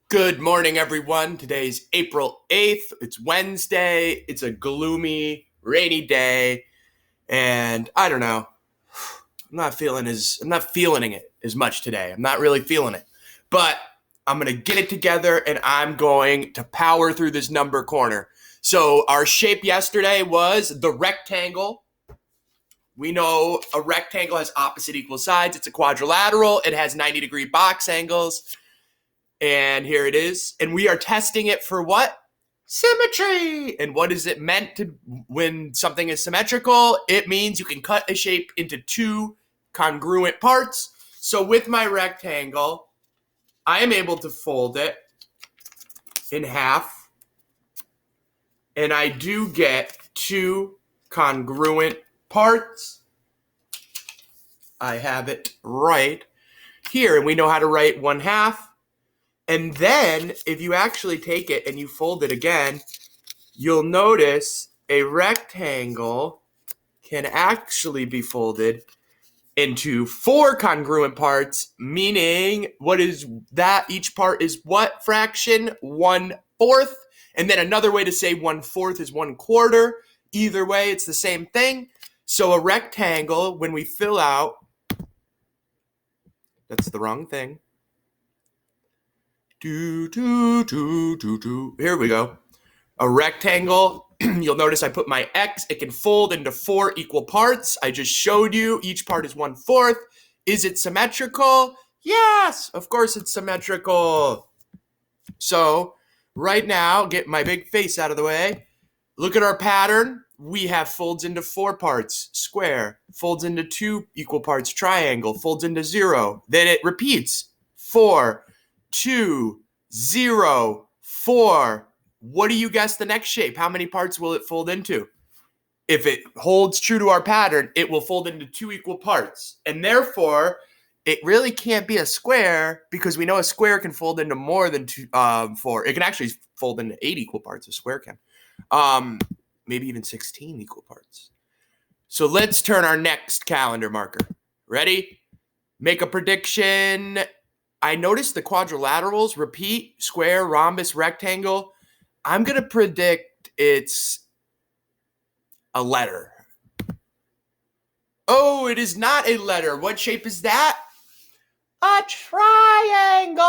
Good morning, everyone. Today's April 8th. It's Wednesday. It's a gloomy, rainy day. And I don't know. I'm not feeling it as much today. I'm not really feeling it. But I'm going to get it together and I'm going to power through this number corner. So our shape yesterday was the rectangle. We know a rectangle has opposite equal sides. It's a quadrilateral. It has 90-degree box angles. And here it is. And we are testing it for what? Symmetry. And what is it meant to when something is symmetrical? It means you can cut a shape into two congruent parts. So with my rectangle, I am able to fold it in half. And I do get two congruent parts. I have it right here. And we know how to write 1/2. And then if you actually take it and you fold it again, you'll notice a rectangle can actually be folded into 4 congruent parts, meaning what is that? Each part is what fraction? 1/4. And then another way to say 1/4 is 1/4. Either way, it's the same thing. So a rectangle, when we fill out, that's the wrong thing. Here we go. A rectangle, you'll notice I put my X. It can fold into 4 equal parts. I just showed you each part is 1/4. Is it symmetrical? Yes, of course it's symmetrical. So right now, get my big face out of the way. Look at our pattern. We have folds into 4 parts, square, folds into 2 equal parts, triangle, folds into 0. Then it repeats, 4, 2, 0, 4. What do you guess the next shape? How many parts will it fold into? If it holds true to our pattern, it will fold into 2 equal parts. And therefore, it really can't be a square because we know a square can fold into more than 4. It can actually fold into 8 equal parts. A square can. Maybe even 16 equal parts. So let's turn our next calendar marker. Ready? Make a prediction. I noticed the quadrilaterals repeat, square, rhombus, rectangle. I'm going to predict it's a letter. Oh, it is not a letter. What shape is that? A triangle.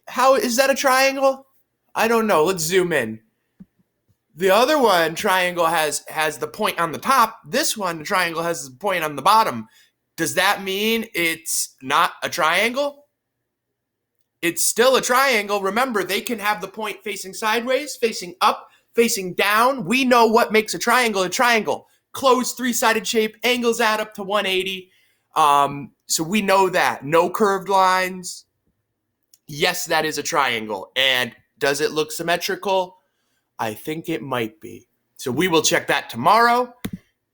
How is that a triangle? I don't know. Let's zoom in. The other one, triangle, has the point on the top. This one, the triangle, has the point on the bottom. Does that mean it's not a triangle? It's still a triangle. Remember, they can have the point facing sideways, facing up, facing down. We know what makes a triangle a triangle. Closed 3-sided shape, angles add up to 180. So we know that. No curved lines. Yes, that is a triangle. And does it look symmetrical? I think it might be. So we will check that tomorrow.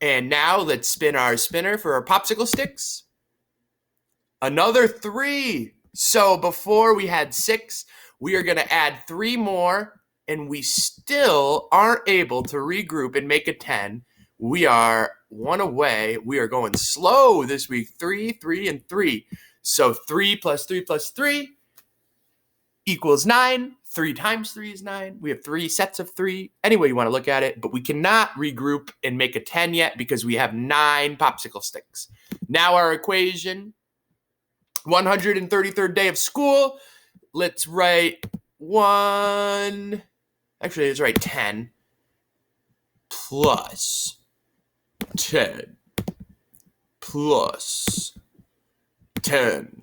And now let's spin our spinner for our popsicle sticks. Another 3. So before we had 6, we are going to add 3 more, and we still aren't able to regroup and make a 10. We are 1 away. We are going slow this week. 3, 3, and 3. So 3 plus 3 plus 3 equals 9. 3 times 3 is 9. We have 3 sets of 3. Any way you want to look at it, but we cannot regroup and make a 10 yet because we have 9 popsicle sticks. Now our equation, 133rd day of school. Let's write 1. Actually, let's write 10 plus 10 plus 10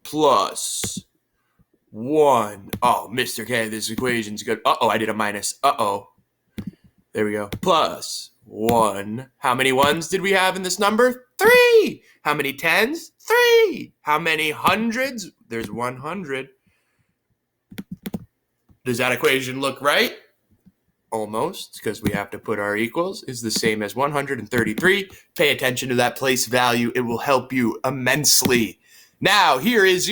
plus 1. Oh, Mr. K, this equation's good. Uh-oh, I did a minus. Uh-oh. There we go. Plus 1. How many 1s did we have in this number? 3. How many 10s? 3. How many hundreds? There's 100. Does that equation look right? Almost, because we have to put our equals, is the same as 133. Pay attention to that place value. It will help you immensely. Now, here is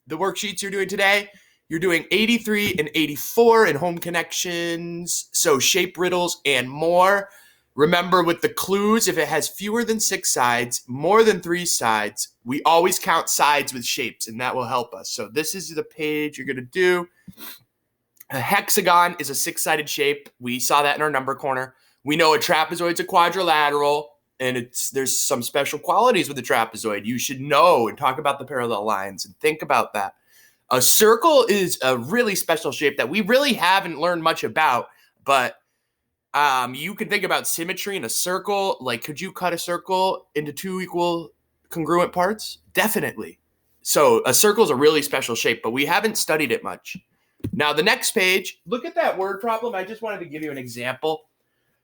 the worksheets you're doing today. You're doing 83 and 84 in home connections, so shape riddles and more. Remember with the clues, if it has fewer than 6 sides, more than 3 sides, we always count sides with shapes, and that will help us. So this is the page you're going to do. A hexagon is a 6-sided shape. We saw that in our number corner. We know a trapezoid's a quadrilateral, and there's some special qualities with the trapezoid. You should know and talk about the parallel lines and think about that. A circle is a really special shape that we really haven't learned much about, but you can think about symmetry in a circle. Like, could you cut a circle into 2 equal congruent parts? Definitely. So a circle is a really special shape, but we haven't studied it much. Now, the next page, look at that word problem. I just wanted to give you an example.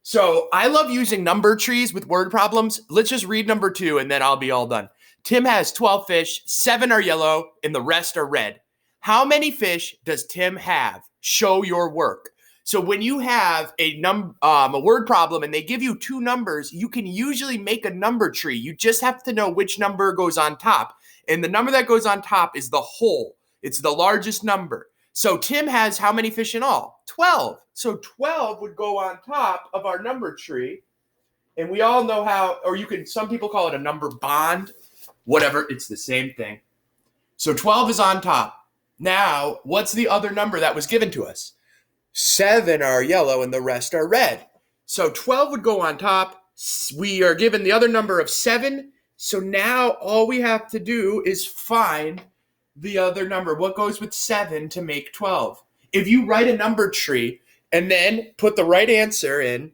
So I love using number trees with word problems. Let's just read number 2, and then I'll be all done. Tim has 12 fish, 7 are yellow, and the rest are red. How many fish does Tim have? Show your work. So when you have a word problem and they give you 2 numbers, you can usually make a number tree. You just have to know which number goes on top. And the number that goes on top is the whole. It's the largest number. So Tim has how many fish in all? 12. So 12 would go on top of our number tree. And we all know how, or some people call it a number bond, whatever, it's the same thing. So 12 is on top. Now, what's the other number that was given to us? 7 are yellow and the rest are red. So 12 would go on top. We are given the other number of 7. So now all we have to do is find the other number. What goes with 7 to make 12? If you write a number tree and then put the right answer in,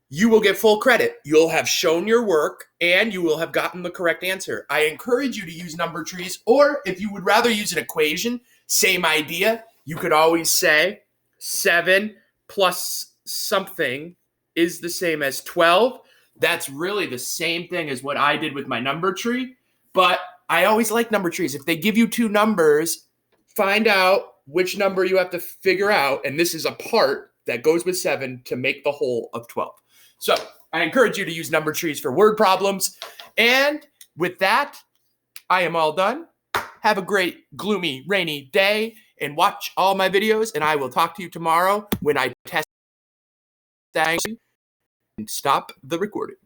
you will get full credit. You'll have shown your work and you will have gotten the correct answer. I encourage you to use number trees, or if you would rather use an equation, same idea. You could always say 7 plus something is the same as 12. That's really the same thing as what I did with my number tree. But I always like number trees. If they give you 2 numbers, find out which number you have to figure out. And this is a part that goes with 7 to make the whole of 12. So I encourage you to use number trees for word problems. And with that, I am all done. Have a great, gloomy, rainy day and watch all my videos. And I will talk to you tomorrow when I test that and stop the recording.